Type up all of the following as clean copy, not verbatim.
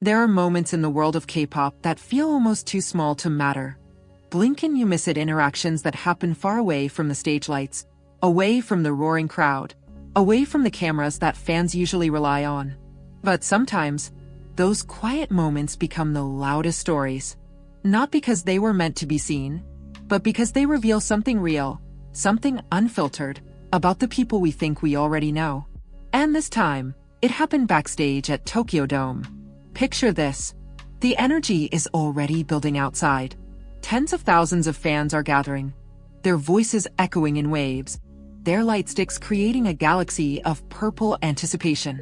There are moments in the world of K-pop that feel almost too small to matter. Blink and you miss it interactions that happen far away from the stage lights, away from the roaring crowd, away from the cameras that fans usually rely on. But sometimes, those quiet moments become the loudest stories. Not because they were meant to be seen, but because they reveal something real, something unfiltered, about the people we think we already know. And this time, it happened backstage at Tokyo Dome. Picture this. The energy is already building outside. Tens of thousands of fans are gathering, their voices echoing in waves, their light sticks creating a galaxy of purple anticipation.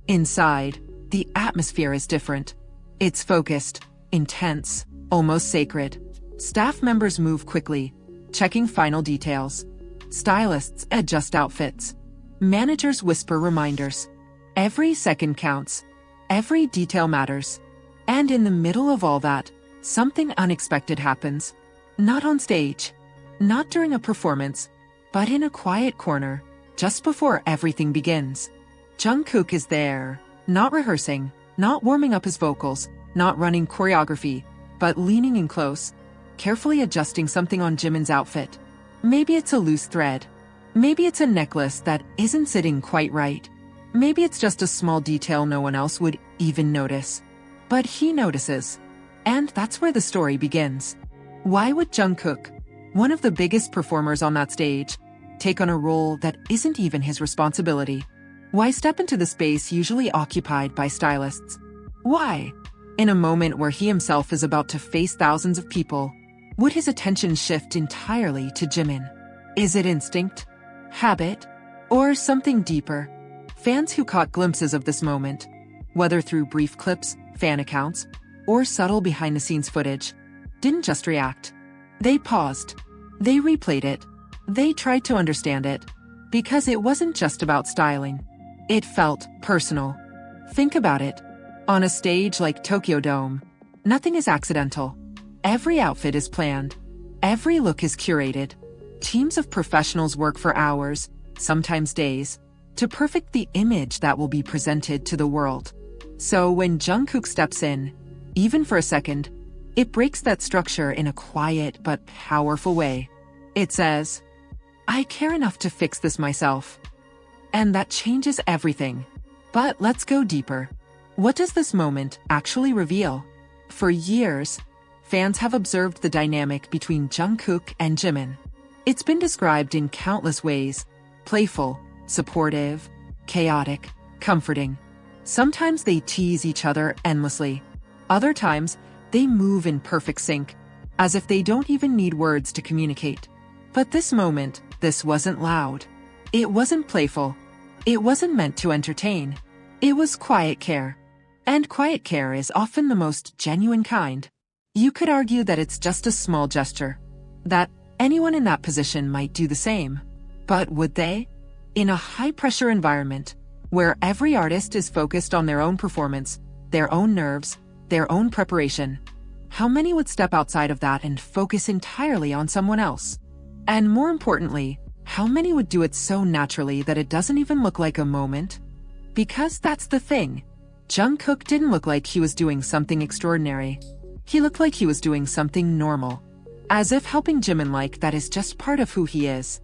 Inside, the atmosphere is different. It's focused, intense, almost sacred. Staff members move quickly, checking final details. Stylists adjust outfits. Managers whisper reminders. Every second counts. Every detail matters. And in the middle of all that, something unexpected happens. Not on stage, not during a performance, but in a quiet corner, just before everything begins. Jungkook is there, not rehearsing, not warming up his vocals, not running choreography, but leaning in close, carefully adjusting something on Jimin's outfit. Maybe it's a loose thread. Maybe it's a necklace that isn't sitting quite right. Maybe it's just a small detail no one else would even notice. But he notices. And that's where the story begins. Why would Jungkook, one of the biggest performers on that stage, take on a role that isn't even his responsibility? Why step into the space usually occupied by stylists? Why, in a moment where he himself is about to face thousands of people, would his attention shift entirely to Jimin? Is it instinct, habit, or something deeper? Fans who caught glimpses of this moment, whether through brief clips, fan accounts, or subtle behind-the-scenes footage, didn't just react. They paused. They replayed it. They tried to understand it. Because it wasn't just about styling. It felt personal. Think about it. On a stage like Tokyo Dome, nothing is accidental. Every outfit is planned. Every look is curated. Teams of professionals work for hours, sometimes days, to perfect the image that will be presented to the world. So when Jungkook steps in, even for a second, it breaks that structure in a quiet but powerful way. It says, I care enough to fix this myself. And that changes everything. But let's go deeper. What does this moment actually reveal? For years, fans have observed the dynamic between Jungkook and Jimin. It's been described in countless ways: playful, supportive, chaotic, comforting. Sometimes they tease each other endlessly. Other times, they move in perfect sync, as if they don't even need words to communicate. But this moment, this wasn't loud. It wasn't playful. It wasn't meant to entertain. It was quiet care. And quiet care is often the most genuine kind. You could argue that it's just a small gesture, that anyone in that position might do the same. But would they? In a high-pressure environment, where every artist is focused on their own performance, their own nerves, their own preparation, how many would step outside of that and focus entirely on someone else? And more importantly, how many would do it so naturally that it doesn't even look like a moment? Because that's the thing. Jungkook didn't look like he was doing something extraordinary. He looked like he was doing something normal. As if helping Jimin like that is just part of who he is.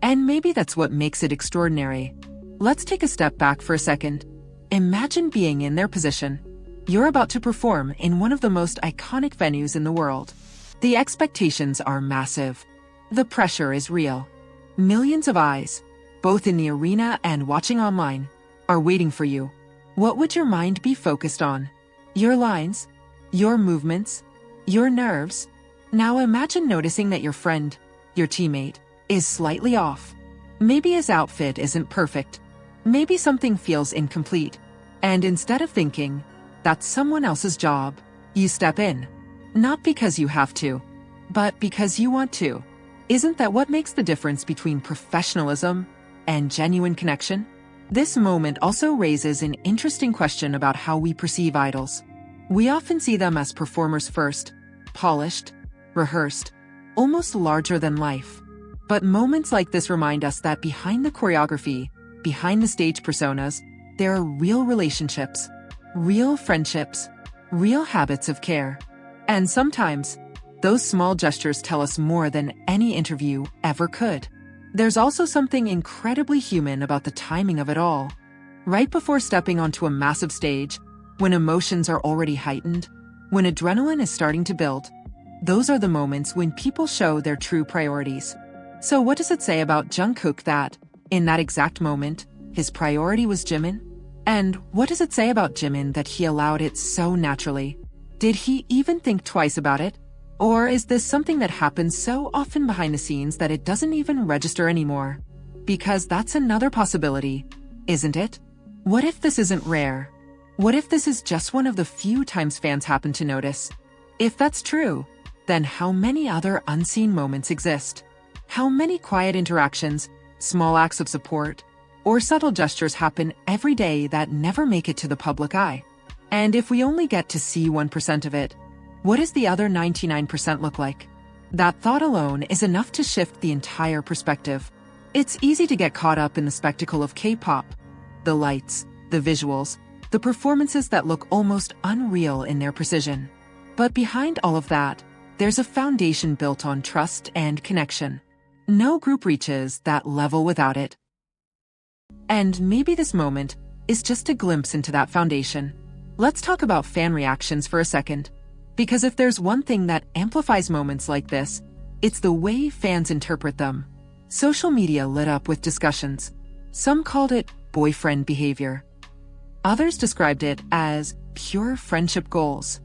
And maybe that's what makes it extraordinary. Let's take a step back for a second. Imagine being in their position. You're about to perform in one of the most iconic venues in the world. The expectations are massive. The pressure is real. Millions of eyes, both in the arena and watching online, are waiting for you. What would your mind be focused on? Your lines? Your movements? Your nerves? Now imagine noticing that your friend, your teammate, is slightly off. Maybe his outfit isn't perfect. Maybe something feels incomplete. And instead of thinking, that's someone else's job, you step in. Not because you have to, but because you want to. Isn't that what makes the difference between professionalism and genuine connection? This moment also raises an interesting question about how we perceive idols. We often see them as performers first, polished, rehearsed, almost larger than life. But moments like this remind us that behind the choreography, behind the stage personas, there are real relationships, real friendships, real habits of care. And sometimes, those small gestures tell us more than any interview ever could. There's also something incredibly human about the timing of it all. Right before stepping onto a massive stage, when emotions are already heightened, when adrenaline is starting to build, those are the moments when people show their true priorities. So what does it say about Jungkook that, in that exact moment, his priority was Jimin? And what does it say about Jimin that he allowed it so naturally? Did he even think twice about it? Or is this something that happens so often behind the scenes that it doesn't even register anymore? Because that's another possibility, isn't it? What if this isn't rare? What if this is just one of the few times fans happen to notice? If that's true, then how many other unseen moments exist? How many quiet interactions, small acts of support, or subtle gestures happen every day that never make it to the public eye? And if we only get to see 1% of it, what does the other 99% look like? That thought alone is enough to shift the entire perspective. It's easy to get caught up in the spectacle of K-pop, the lights, the visuals, the performances that look almost unreal in their precision. But behind all of that, there's a foundation built on trust and connection. No group reaches that level without it. And maybe this moment is just a glimpse into that foundation. Let's talk about fan reactions for a second. Because if there's one thing that amplifies moments like this, it's the way fans interpret them. Social media lit up with discussions. Some called it boyfriend behavior. Others described it as pure friendship goals.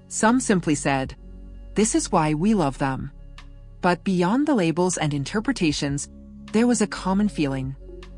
Some simply said, "This is why we love them." But beyond the labels and interpretations, there was a common feeling.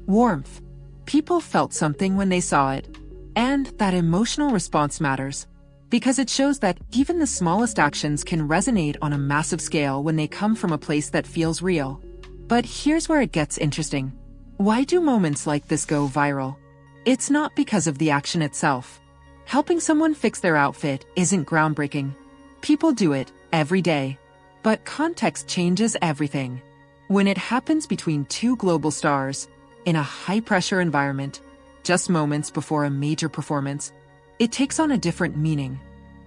Warmth. People felt something when they saw it. And that emotional response matters, because it shows that even the smallest actions can resonate on a massive scale when they come from a place that feels real. But here's where it gets interesting. Why do moments like this go viral? It's not because of the action itself. Helping someone fix their outfit isn't groundbreaking. People do it every day. But context changes everything. When it happens between two global stars, in a high-pressure environment, just moments before a major performance, it takes on a different meaning.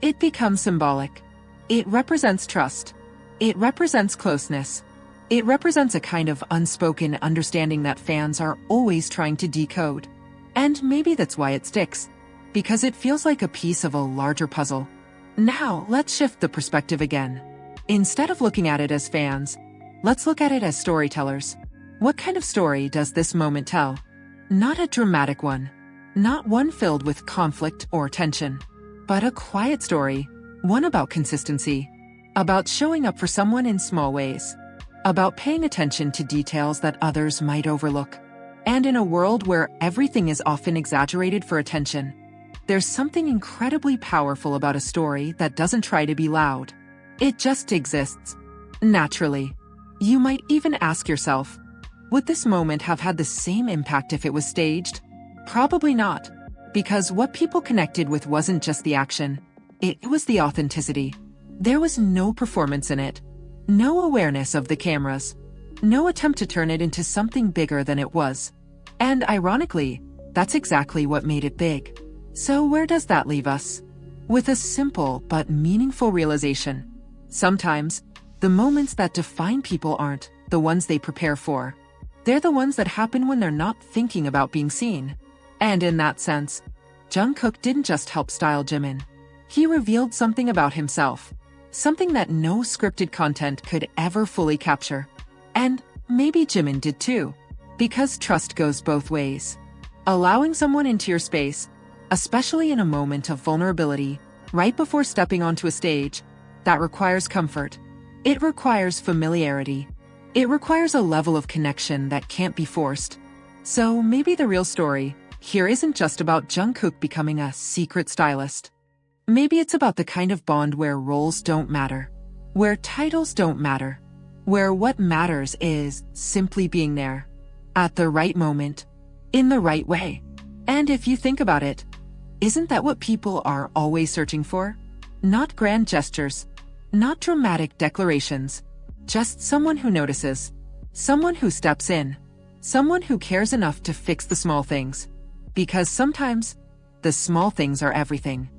It becomes symbolic. It represents trust. It represents closeness. It represents a kind of unspoken understanding that fans are always trying to decode. And maybe that's why it sticks, because it feels like a piece of a larger puzzle. Now, let's shift the perspective again. Instead of looking at it as fans, let's look at it as storytellers. What kind of story does this moment tell? Not a dramatic one. Not one filled with conflict or tension. But a quiet story, one about consistency. About showing up for someone in small ways. About paying attention to details that others might overlook. And in a world where everything is often exaggerated for attention, there's something incredibly powerful about a story that doesn't try to be loud. It just exists. Naturally. You might even ask yourself, would this moment have had the same impact if it was staged? Probably not. Because what people connected with wasn't just the action. It was the authenticity. There was no performance in it. No awareness of the cameras. No attempt to turn it into something bigger than it was. And ironically, that's exactly what made it big. So where does that leave us? With a simple but meaningful realization. Sometimes, the moments that define people aren't the ones they prepare for. They're the ones that happen when they're not thinking about being seen. And in that sense, Jungkook didn't just help style Jimin. He revealed something about himself. Something that no scripted content could ever fully capture. And maybe Jimin did too. Because trust goes both ways. Allowing someone into your space, especially in a moment of vulnerability, right before stepping onto a stage, that requires comfort. It requires familiarity. It requires a level of connection that can't be forced. So maybe the real story here isn't just about Jungkook becoming a secret stylist. Maybe it's about the kind of bond where roles don't matter, where titles don't matter, where what matters is simply being there, at the right moment, in the right way. And if you think about it, isn't that what people are always searching for? Not grand gestures, not dramatic declarations, just someone who notices, someone who steps in, someone who cares enough to fix the small things. Because sometimes, the small things are everything.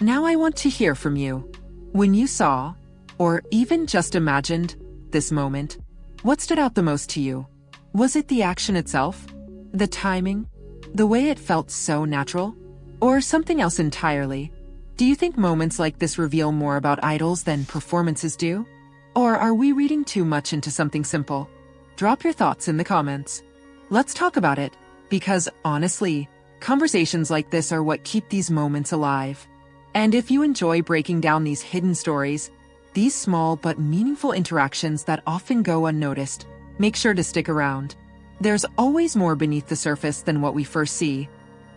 Now I want to hear from you. When you saw, or even just imagined, this moment, what stood out the most to you? Was it the action itself? The timing? The way it felt so natural? Or something else entirely? Do you think moments like this reveal more about idols than performances do? Or are we reading too much into something simple? Drop your thoughts in the comments. Let's talk about it, because honestly, conversations like this are what keep these moments alive. And if you enjoy breaking down these hidden stories, these small but meaningful interactions that often go unnoticed, make sure to stick around. There's always more beneath the surface than what we first see.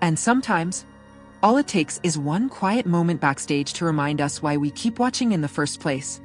And sometimes, all it takes is one quiet moment backstage to remind us why we keep watching in the first place.